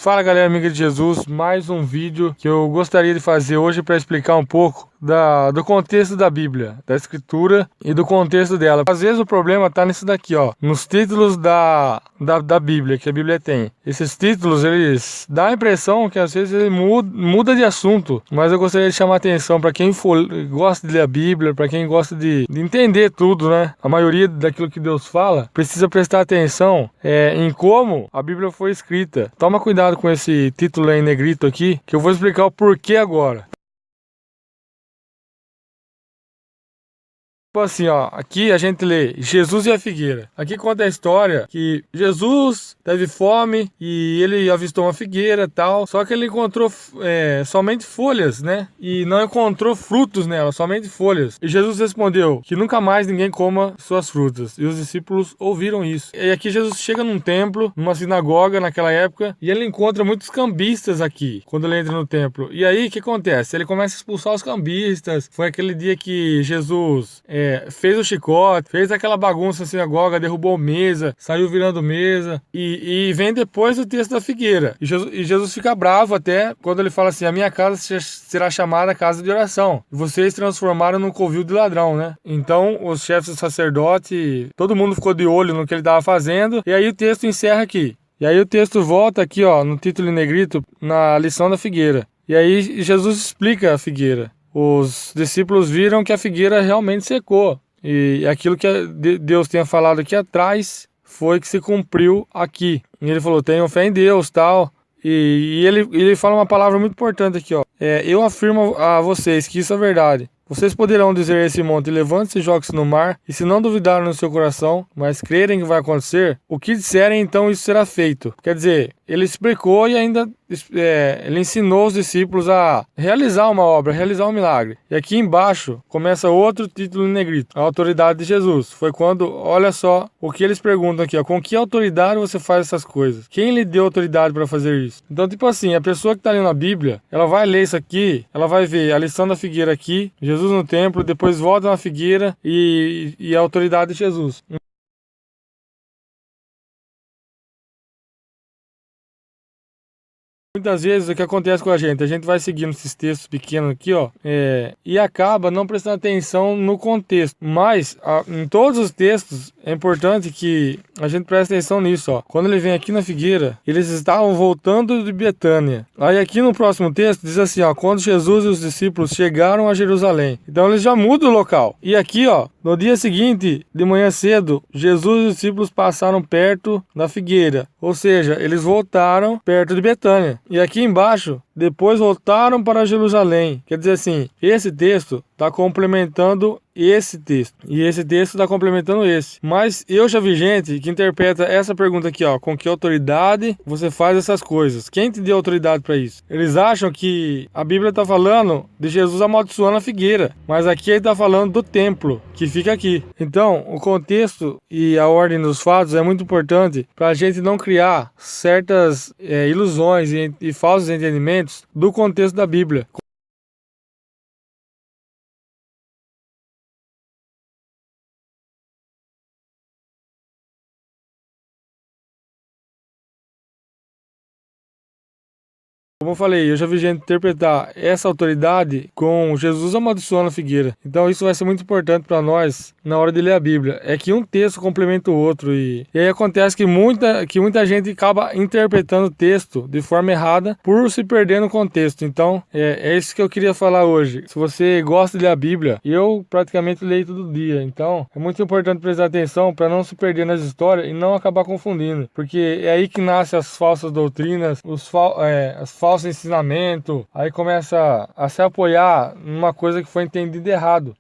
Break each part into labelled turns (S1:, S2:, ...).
S1: Fala galera amiga de Jesus, mais um vídeo que eu gostaria de fazer hoje para explicar um pouco do contexto da Bíblia, da Escritura e do contexto dela. Às vezes o problema tá nisso daqui, ó, nos títulos da Bíblia, que a Bíblia tem. Esses títulos, eles dão a impressão que às vezes ele muda de assunto, mas eu gostaria de chamar a atenção para quem gosta de ler a Bíblia, para quem gosta de entender tudo, né? A maioria daquilo que Deus fala, precisa prestar atenção em como a Bíblia foi escrita. Toma cuidado com esse título em negrito aqui, que eu vou explicar o porquê agora. Tipo assim, ó, aqui a gente lê Jesus e a figueira. Aqui conta a história que Jesus teve fome e ele avistou uma figueira e tal, só que ele encontrou somente folhas, né? E não encontrou frutos nela, somente folhas. E Jesus respondeu que nunca mais ninguém coma suas frutas. E os discípulos ouviram isso. E aqui Jesus chega num templo, numa sinagoga naquela época, e ele encontra muitos cambistas aqui, quando ele entra no templo. E aí, o que acontece? Ele começa a expulsar os cambistas. Foi aquele dia que Jesus fez o chicote, fez aquela bagunça na sinagoga, derrubou mesa, saiu virando mesa. E vem depois o texto da figueira. E Jesus fica bravo até quando ele fala assim: a minha casa será chamada casa de oração. E vocês transformaram num covil de ladrão, né? Então os chefes do sacerdote, todo mundo ficou de olho no que ele estava fazendo. E aí o texto encerra aqui. E aí o texto volta aqui, ó, no título em negrito, na lição da figueira. E aí Jesus explica a figueira. Os discípulos viram que a figueira realmente secou. E aquilo que Deus tinha falado aqui atrás foi que se cumpriu aqui. E ele falou: tenham fé em Deus, tal. E ele fala uma palavra muito importante aqui, ó. Eu afirmo a vocês que isso é verdade. Vocês poderão dizer a esse monte: levante-se e jogue-se no mar, e se não duvidarem no seu coração, mas crerem que vai acontecer, o que disserem, então isso será feito. Quer dizer, ele explicou e ainda ele ensinou os discípulos a realizar uma obra, realizar um milagre. E aqui embaixo começa outro título em negrito: a autoridade de Jesus. Foi quando, olha só, o que eles perguntam aqui, ó: com que autoridade você faz essas coisas? Quem lhe deu autoridade para fazer isso? Então, tipo assim, a pessoa que está lendo a Bíblia, ela vai ler isso aqui, ela vai ver a lição da figueira aqui, Jesus no templo, depois volta na figueira e a autoridade de Jesus. Muitas vezes o que acontece com a gente vai seguindo esses textos pequenos aqui, ó, e acaba não prestando atenção no contexto. Mas em todos os textos é importante que a gente preste atenção nisso, ó. Quando ele vem aqui na figueira, eles estavam voltando de Betânia. Aí aqui no próximo texto diz assim, ó: quando Jesus e os discípulos chegaram a Jerusalém. Então eles já mudam o local. E aqui, ó, no dia seguinte, de manhã cedo, Jesus e os discípulos passaram perto da figueira. Ou seja, eles voltaram perto de Betânia. E aqui embaixo, depois voltaram para Jerusalém. Quer dizer assim, esse texto está complementando esse texto. E esse texto está complementando esse. Mas eu já vi gente que interpreta essa pergunta aqui, ó: com que autoridade você faz essas coisas? Quem te deu autoridade para isso? Eles acham que a Bíblia está falando de Jesus amaldiçoando a figueira. Mas aqui ele está falando do templo, que fica aqui. Então, o contexto e a ordem dos fatos é muito importante para a gente não criar certas ilusões e falsos entendimentos do contexto da Bíblia. Como eu falei, eu já vi gente interpretar essa autoridade com Jesus amaldiçoando a figueira. Então isso vai ser muito importante para nós na hora de ler a Bíblia. É que um texto complementa o outro e aí acontece que muita gente acaba interpretando o texto de forma errada por se perder no contexto. Então é isso que eu queria falar hoje. Se você gosta de ler a Bíblia, eu praticamente leio todo dia. Então é muito importante prestar atenção para não se perder nas histórias e não acabar confundindo. Porque é aí que nascem as falsas doutrinas, as falsos ensinamentos, aí começa a se apoiar numa coisa que foi entendida errado.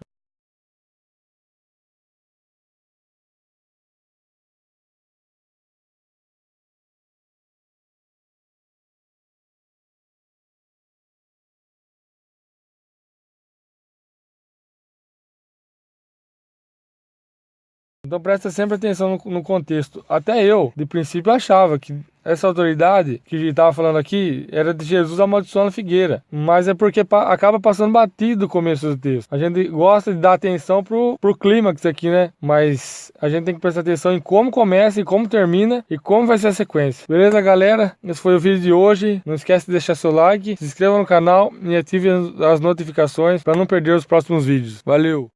S1: Então presta sempre atenção no contexto. Até eu, de princípio, achava que essa autoridade que a gente tava falando aqui era de Jesus amaldiçoando a figueira. Mas é porque acaba passando batido o começo do texto. A gente gosta de dar atenção pro clímax aqui, né? Mas a gente tem que prestar atenção em como começa e como termina e como vai ser a sequência. Beleza, galera? Esse foi o vídeo de hoje. Não esquece de deixar seu like, se inscreva no canal e ative as notificações para não perder os próximos vídeos. Valeu!